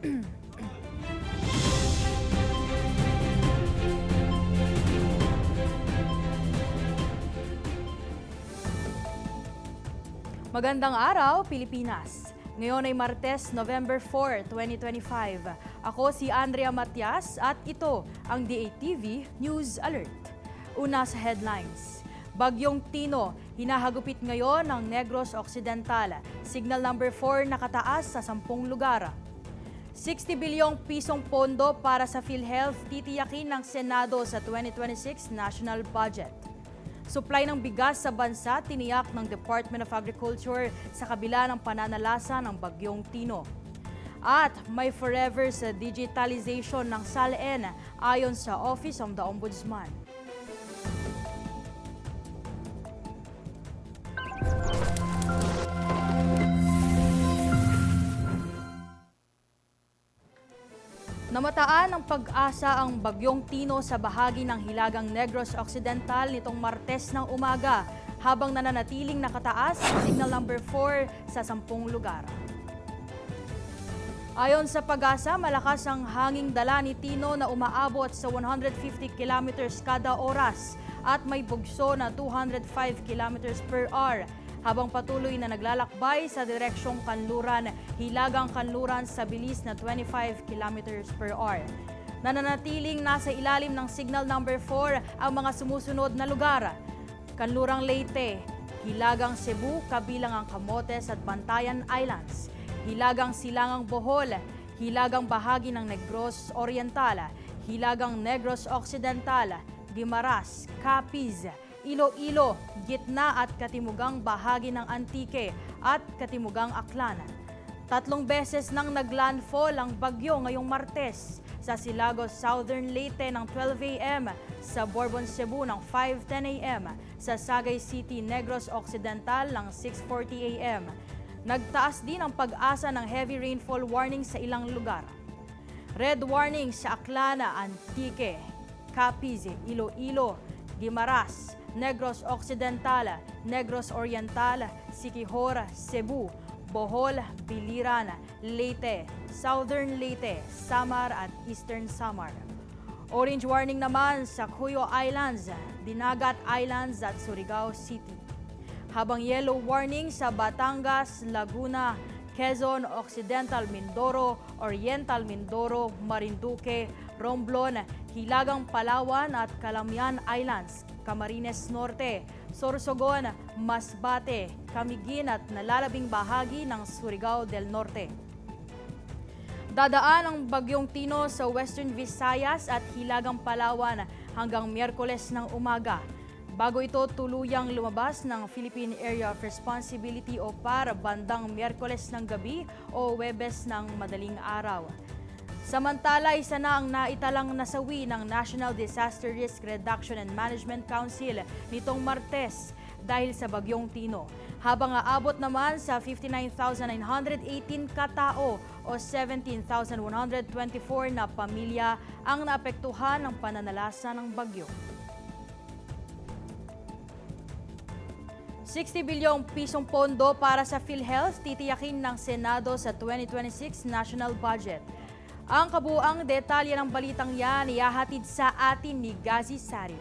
Magandang araw, Pilipinas! Ngayon ay Martes, November 4, 2025. Ako si Andrea Matias at ito ang DATV News Alert. Una sa headlines. Bagyong Tino, hinahagupit ngayon ng Negros Occidental. Signal number 4 nakataas sa 10 lugar. 60 bilyong pisong pondo para sa PhilHealth titiyakin ng Senado sa 2026 National Budget. Supply ng bigas sa bansa tiniyak ng Department of Agriculture sa kabila ng pananalasa ng Bagyong Tino. At may forever sa digitalization ng SALN ayon sa Office of the Ombudsman. Namataan ng pag-asa ang Bagyong Tino sa bahagi ng Hilagang Negros Occidental nitong Martes ng umaga habang nananatiling nakataas ang signal number 4 sa 10 lugar. Ayon sa pag-asa, malakas ang hanging dala ni Tino na umaabot sa 150 kilometers kada oras at may bugso na 205 kilometers per hour. Habang patuloy na naglalakbay sa direksyong Kanluran, Hilagang Kanluran sa bilis na 25 km per hour. Nananatiling nasa ilalim ng signal number 4 ang mga sumusunod na lugar. Kanlurang Leyte, Hilagang Cebu kabilang ang Camotes at Bantayan Islands, Hilagang Silangang Bohol, Hilagang bahagi ng Negros Oriental, Hilagang Negros Occidental, Guimaras, Capiz, Iloilo, gitna at katimugang bahagi ng Antique at katimugang Aklan. 3 beses nang naglandfall ang bagyo ngayong Martes sa Silagos, Southern Leyte ng 12 a.m., sa Bourbon, Cebu ng 5:10 a.m., sa Sagay City, Negros Occidental ng 6:40 a.m. Nagtaas din ang pag-asa ng heavy rainfall warning sa ilang lugar. Red warning sa Aklan, Antique, Capiz, Iloilo, Guimaras, Negros Occidental, Negros Oriental, Siquijor, Cebu, Bohol, Biliran, Leyte, Southern Leyte, Samar at Eastern Samar. Orange warning naman sa Cuyo Islands, Dinagat Islands at Surigao City. Habang yellow warning sa Batangas, Laguna, Quezon, Occidental Mindoro, Oriental Mindoro, Marinduque, Romblon, Hilagang Palawan at Calamian Islands, Camarines Norte, Sorsogon, Masbate, Camiguin at nalalabing bahagi ng Surigao del Norte. Dadaan ang Bagyong Tino sa Western Visayas at Hilagang Palawan hanggang Miyerkules ng umaga. Bago ito tuluyang lumabas ng Philippine Area of Responsibility o PAR bandang Miyerkules ng gabi o Huwebes ng madaling araw. Samantala, isa na ang naitalang nasawi ng National Disaster Risk Reduction and Management Council nitong Martes dahil sa Bagyong Tino, habang aabot naman sa 59,918 katao o 17,124 na pamilya ang naapektuhan ng pananalasa ng bagyo. 60 bilyong pisong pondo para sa PhilHealth titiyakin ng Senado sa 2026 National Budget. Ang kabuuang detalye ng balitang yan ihahatid sa atin ni Gazi Sarip.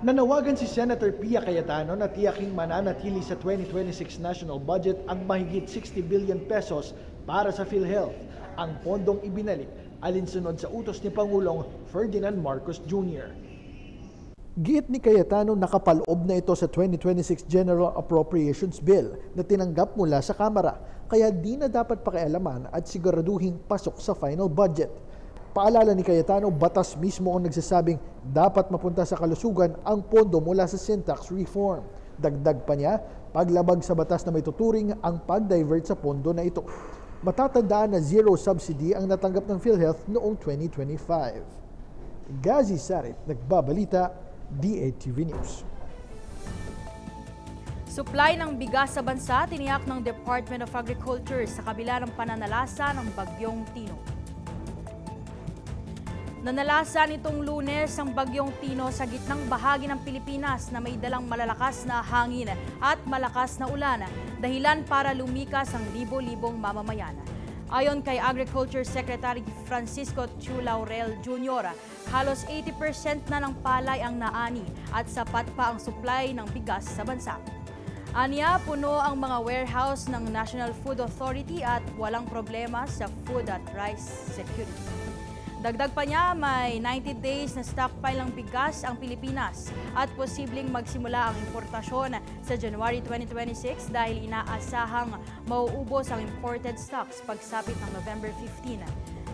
Nanawagan si Senator Pia Cayetano na tiyaking mananatili sa 2026 national budget ang mahigit 60 billion pesos para sa PhilHealth, ang pondong ibinalik alinsunod sa utos ni Pangulong Ferdinand Marcos Jr. Giit ni Cayetano, nakapaloob na ito sa 2026 General Appropriations Bill na tinanggap mula sa Kamara, kaya di na dapat pakialaman at siguraduhing pasok sa final budget. Paalala ni Cayetano, batas mismo ang nagsasabing dapat mapunta sa kalusugan ang pondo mula sa sin tax reform. Dagdag pa niya, paglabag sa batas na may tuturing ang pag-divert sa pondo na ito. Matatandaan na zero subsidy ang natanggap ng PhilHealth noong 2025. Gazi Sarip, nagbabalita, DATV News. Supply ng bigas sa bansa tiniyak ng Department of Agriculture sa kabila ng pananalasa ng Bagyong Tino. Nanalasa nitong Lunes ang Bagyong Tino sa gitnang bahagi ng Pilipinas na may dalang malalakas na hangin at malakas na ulan, dahilan para lumikas ang libo-libong mamamayan. Ayon kay Agriculture Secretary Francisco Chu Laurel Jr., halos 80% na ng palay ang naani at sapat pa ang supply ng bigas sa bansa. Aniya, puno ang mga warehouse ng National Food Authority at walang problema sa food at rice security. Dagdag pa niya, may 90 days na stockpile ng bigas ang Pilipinas at posibleng magsimula ang importasyon sa January 2026 dahil inaasahang mauubos ang imported stocks pagsapit ng November 15.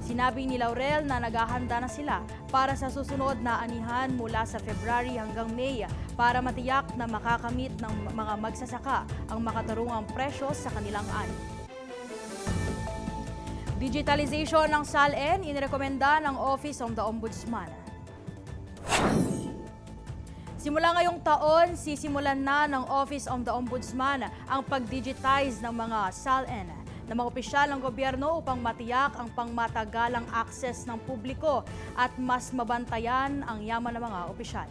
Sinabi ni Laurel na naghahanda na sila para sa susunod na anihan mula sa February hanggang May para matiyak na makakamit ng mga magsasaka ang makatarungang presyo sa kanilang ani. Digitalization ng SALN inirekomenda ng Office of the Ombudsman. Simula ngayong taon, sisimulan na ng Office of the Ombudsman ang pag-digitize ng mga SALN ng mga opisyal ng gobyerno upang matiyak ang pangmatagalang access ng publiko at mas mabantayan ang yaman ng mga opisyal.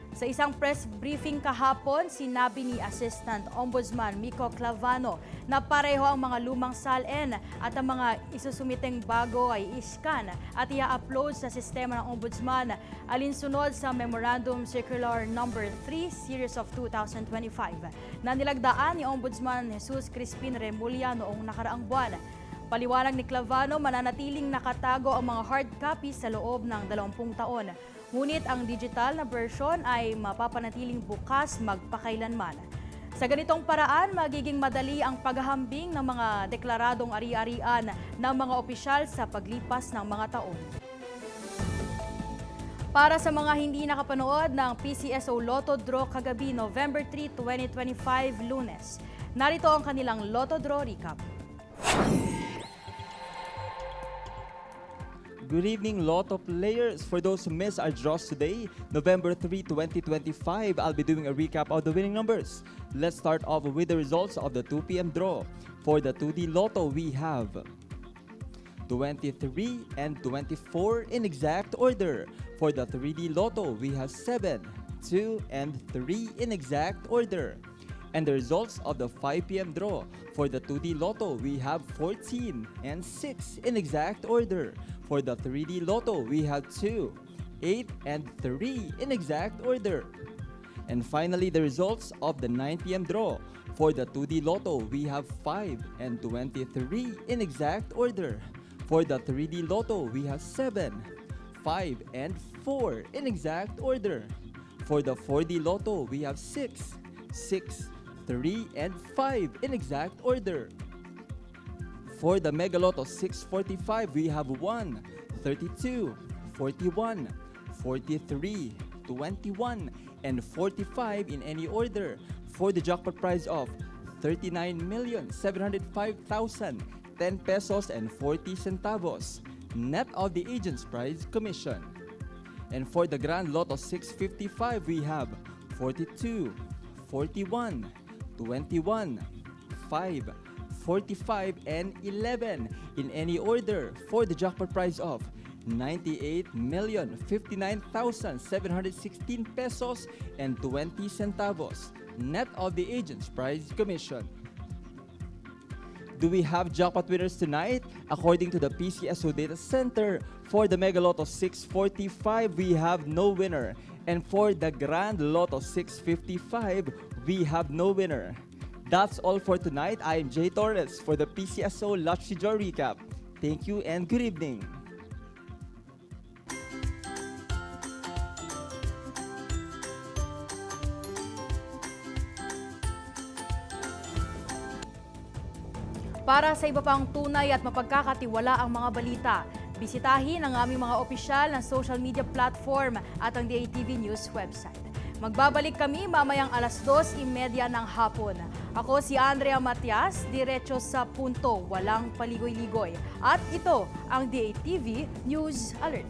Sa isang press briefing kahapon, sinabi ni Assistant Ombudsman Miko Clavano na pareho ang mga lumang SALN at ang mga isusumiteng bago ay i-scan at i-upload sa sistema ng Ombudsman alinsunod sa Memorandum Circular No. 3 Series of 2025 na nilagdaan ni Ombudsman Jesus Crispin Remulla noong nakaraang buwan. Paliwanag ni Clavano, mananatiling nakatago ang mga hard copies sa loob ng 20 taon. Ngunit ang digital na version ay mapapanatiling bukas magpakailanman. Sa ganitong paraan, magiging madali ang paghahambing ng mga deklaradong ari-arian ng mga opisyal sa paglipas ng mga taon. Para sa mga hindi nakapanood ng PCSO Lotto Draw kagabi, November 3, 2025, Lunes, narito ang kanilang Lotto Draw recap. Good evening, Lotto players. For those who missed our draws today, November 3, 2025, I'll be doing a recap of the winning numbers. Let's start off with the results of the 2 p.m. draw. For the 2D Lotto, we have 23 and 24 in exact order. For the 3D Lotto, we have 7, 2, and 3 in exact order. And the results of the 5 p.m. draw. For the 2D Lotto, we have 14 and 6 in exact order. For the 3D Lotto, we have 2, 8, and 3 in exact order. And finally, the results of the 9 p.m. draw. For the 2D Lotto, we have 5 and 23 in exact order. For the 3D Lotto, we have 7, 5, and 4 in exact order. For the 4D Lotto, we have 6, 6, 3, and 5 in exact order. For the Mega Lotto 645, we have 1, 32, 41, 43, 21, and 45 in any order. For the jackpot prize of 39,705,010 pesos and 40 centavos, net of the agent's prize commission. And for the Grand Lotto 655, we have 42, 41, 21, 5, 45, and 11 in any order for the jackpot prize of 98,059,716 pesos and 20 centavos, net of the agent's prize commission. Do we have jackpot winners tonight? According to the PCSO Data Center, for the Mega Lotto 645, we have no winner. And for the Grand Lotto 655, we have no winner. That's all for tonight. I am Jay Torres for the PCSO Lottery Draw Recap. Thank you and good evening. Para sa iba pang tunay at mapagkakatiwala ang mga balita, bisitahin ang aming mga opisyal na social media platform at ang DATV News website. Magbabalik kami mamayang 2:30 ng hapon. Ako si Andrea Matias, diretso sa punto, walang paligoy-ligoy. At ito ang DATV News Alert.